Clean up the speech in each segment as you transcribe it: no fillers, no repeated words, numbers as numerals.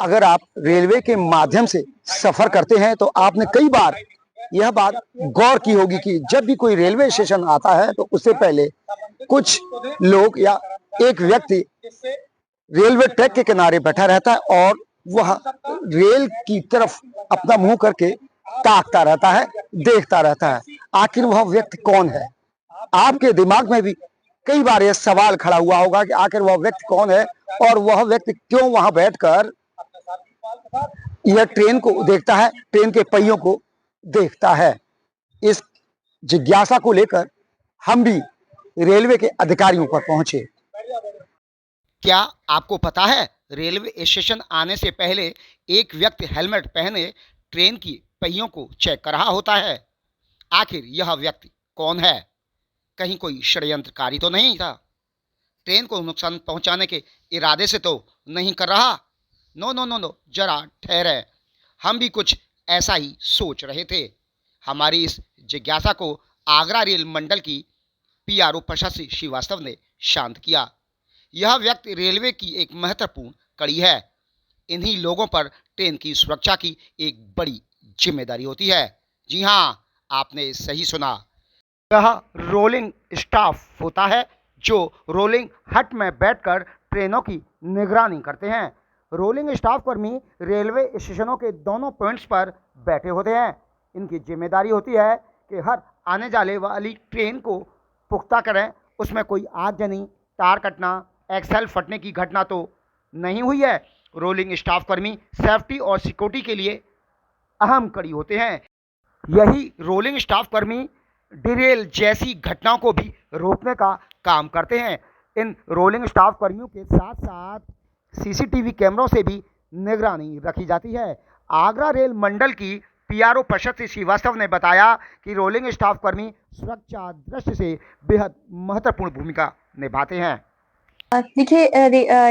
अगर आप रेलवे के माध्यम से सफर करते हैं तो आपने कई बार यह बात गौर की होगी कि जब भी कोई रेलवे स्टेशन आता है तो उससे पहले कुछ लोग या एक व्यक्ति रेलवे ट्रैक के किनारे बैठा रहता है और वह रेल की तरफ अपना मुंह करके ताकता रहता है, देखता रहता है। आखिर वह व्यक्ति कौन है? आपके दिमाग में भी कई बार यह सवाल खड़ा हुआ होगा कि आखिर वह व्यक्ति कौन है और वह व्यक्ति क्यों वहां बैठकर यह ट्रेन को देखता है, ट्रेन के पहियों को देखता है। इस जिज्ञासा को लेकर हम भी रेलवे के अधिकारियों पर पहुंचे। क्या आपको पता है रेलवे स्टेशन आने से पहले एक व्यक्ति हेलमेट पहने ट्रेन की पहियों को चेक कर रहा होता है? आखिर यह व्यक्ति कौन है? कहीं कोई षड्यंत्रकारी तो नहीं था? ट्रेन को नुकसान पहुंचाने के इरादे से तो नहीं कर रहा? नो नो नो नो, जरा ठहरे, हम भी कुछ ऐसा ही सोच रहे थे। हमारी इस जिज्ञासा को आगरा रेल मंडल की पीआरओ प्रशासी श्रीवास्तव ने शांत किया। यह व्यक्ति रेलवे की एक महत्वपूर्ण कड़ी है। इन्हीं लोगों पर ट्रेन की सुरक्षा की एक बड़ी जिम्मेदारी होती है। जी हाँ, आपने सही सुना। यह रोलिंग स्टाफ होता है जो रोलिंग हट में बैठकर ट्रेनों की निगरानी करते हैं। रोलिंग स्टाफ कर्मी रेलवे स्टेशनों के दोनों पॉइंट्स पर बैठे होते हैं। इनकी जिम्मेदारी होती है कि हर आने जाने वाली ट्रेन को पुख्ता करें, उसमें कोई आगजनी, तार कटना, एक्सल फटने की घटना तो नहीं हुई है। रोलिंग स्टाफ कर्मी सेफ्टी और सिक्योरिटी के लिए अहम कड़ी होते हैं। यही रोलिंग स्टाफ कर्मी डिरेल जैसी घटनाओं को भी रोकने का काम करते हैं। इन रोलिंग स्टाफ कर्मियों के साथ साथ सीसीटीवी कैमरों से भी निगरानी रखी जाती है। आगरा रेल मंडल की पीआरओ प्रशासी श्रीवास्तव ने बताया कि रोलिंग स्टाफ कर्मी सुरक्षा दृष्टि से बेहद महत्वपूर्ण भूमिका निभाते हैं। देखिए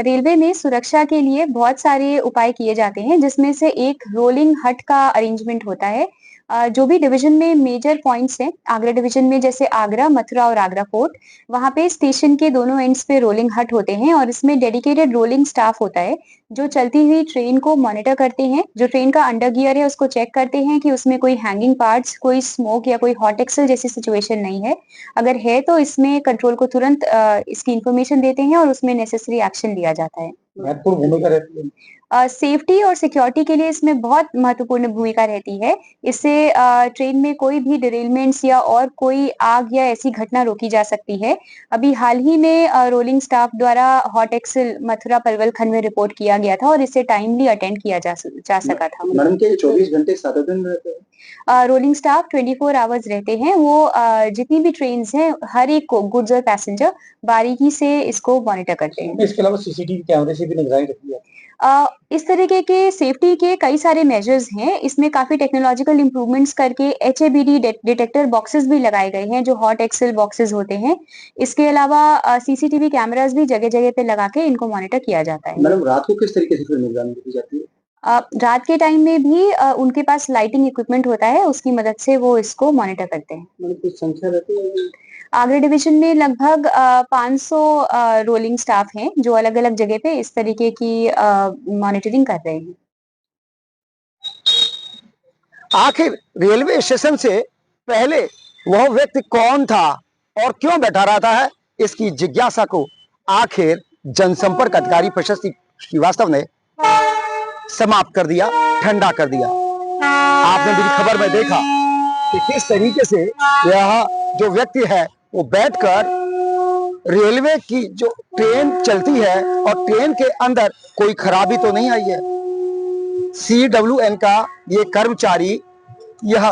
रेलवे में सुरक्षा के लिए बहुत सारे उपाय किए जाते हैं, जिसमें से एक रोलिंग हट का अरेंजमेंट होता है। जो भी डिवीजन में मेजर पॉइंट्स हैं, आगरा डिवीजन में जैसे आगरा, मथुरा और आगरा फोर्ट, वहाँ पे स्टेशन के दोनों एंड्स पे रोलिंग हट होते हैं और इसमें डेडिकेटेड रोलिंग स्टाफ होता है, जो चलती हुई ट्रेन को मॉनिटर करते हैं। जो ट्रेन का अंडर गियर है उसको चेक करते हैं कि उसमें कोई हैंगिंग पार्ट्स, कोई स्मोक या कोई हॉट एक्सल जैसी सिचुएशन नहीं है। अगर है तो इसमें कंट्रोल को तुरंत इसकी इन्फॉर्मेशन देते हैं और उसमें नेसेसरी एक्शन लिया जाता है। महत्वपूर्ण भूमिका रहती है। सेफ्टी और सिक्योरिटी के लिए इसमें बहुत महत्वपूर्ण भूमिका रहती है। इससे ट्रेन में कोई भी डिरेलमेंट्स या और कोई आग या ऐसी घटना रोकी जा सकती है। अभी हाल ही में रोलिंग स्टाफ द्वारा हॉट एक्सल मथुरा पलवल खंड में रिपोर्ट किया गया था और इसे टाइमली अटेंड किया जा सका था। मैडम के 24 घंटे सातों दिन रहते हैं? रोलिंग स्टाफ 24 आवर्स रहते हैं। वो जितनी भी ट्रेन्स हैं, हर एक को गुड्स और पैसेंजर बारीकी से इसको मॉनिटर करते हैं। इसके अलावा सीसीटीवी कैमरे से भी निगरानी रखी है। इस तरीके के सेफ्टी के कई सारे मेजर्स हैं। इसमें काफी टेक्नोलॉजिकल इंप्रूवमेंट्स करके एचएबीडी डिटेक्टर बॉक्सेस भी लगाए गए हैं, जो हॉट एक्सल बॉक्सेस होते हैं। इसके अलावा सीसीटीवी कैमरास भी जगह-जगह पे लगा के इनको मॉनिटर किया जाता है। मैडम रात को किस तरीके से फिर निगरानी रखी जाती है? रात के टाइम में भी उनके पास लाइटिंग इक्विपमेंट होता है, उसकी मदद से वो इसको मॉनिटर करते हैं। मतलब कुछ संख्या रहती है? आगरा डिवीजन में लगभग 500 रोलिंग स्टाफ हैं, जो अलग-अलग जगह पे इस तरीके की मॉनिटरिंग कर रहे हैं। आखिर रेलवे स्टेशन से पहले वह व्यक्ति कौन था और क्यों बैठा रहता है, इसकी जिज्ञासा को आखिर जनसंपर्क अधिकारी प्रशासी श्रीवास्तव ने समाप्त कर दिया, ठंडा कर दिया। आपने मेरी खबर में देखा कि किस तरीके से यह जो व्यक्ति है वो बैठकर रेलवे की जो ट्रेन चलती है और ट्रेन के अंदर कोई खराबी तो नहीं आई है। CWN का ये कर्मचारी यह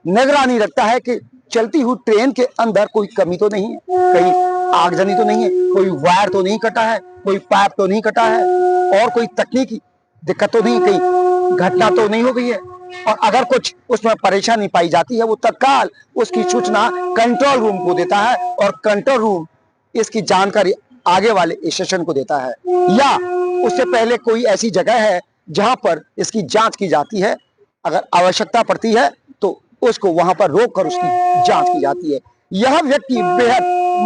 निगरानी रखता है कि चलती हुई ट्रेन के अंदर कोई कमी तो नहीं है, कहीं आगजनी तो नहीं है, कोई वायर तो नहीं कटा है, कोई पाइप तो नहीं कटा है और कोई तकनीकी दिक्कत तो नहीं, कहीं घटना तो नहीं हो गई है। और अगर कुछ उसमें परेशानी पाई जाती है वो तत्काल उसकी सूचना कंट्रोल रूम को देता है और कंट्रोल रूम इसकी जानकारी आगे वाले स्टेशन को देता है, या उससे पहले कोई ऐसी जगह है जहां पर इसकी जांच की जाती है। अगर आवश्यकता पड़ती है तो उसको वहां पर रोक कर उसकी जांच की जाती है। यह व्यक्ति बेहद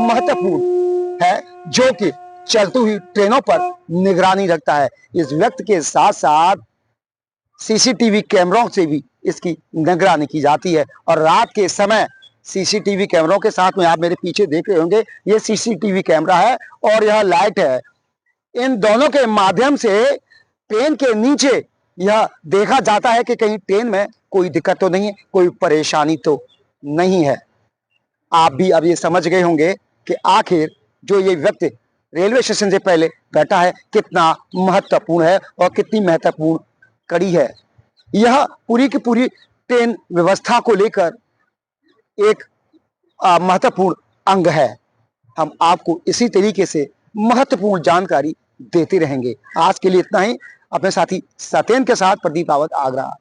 महत्वपूर्ण है जो कि चलती हुई ट्रेनों पर निगरानी रखता है। इस व्यक्ति के साथ साथ सीसीटीवी कैमरों से भी इसकी निगरानी की जाती है और रात के समय सीसीटीवी कैमरों के साथ में आप मेरे पीछे देख रहे होंगे, ये सीसीटीवी कैमरा है और यह लाइट है। इन दोनों के माध्यम से ट्रेन के नीचे यह देखा जाता है कि कहीं ट्रेन में कोई दिक्कत तो नहीं है, कोई परेशानी तो नहीं है। आप भी अब ये समझ गए होंगे कि आखिर जो ये व्यक्ति रेलवे स्टेशन से पहले बैठा है कितना महत्वपूर्ण है और कितनी महत्वपूर्ण कड़ी है। यह पूरी की पूरी ट्रेन व्यवस्था को लेकर एक महत्वपूर्ण अंग है। हम आपको इसी तरीके से महत्वपूर्ण जानकारी देते रहेंगे। आज के लिए इतना ही। अपने साथी सत्येंद्र के साथ प्रदीप रावत, आगरा।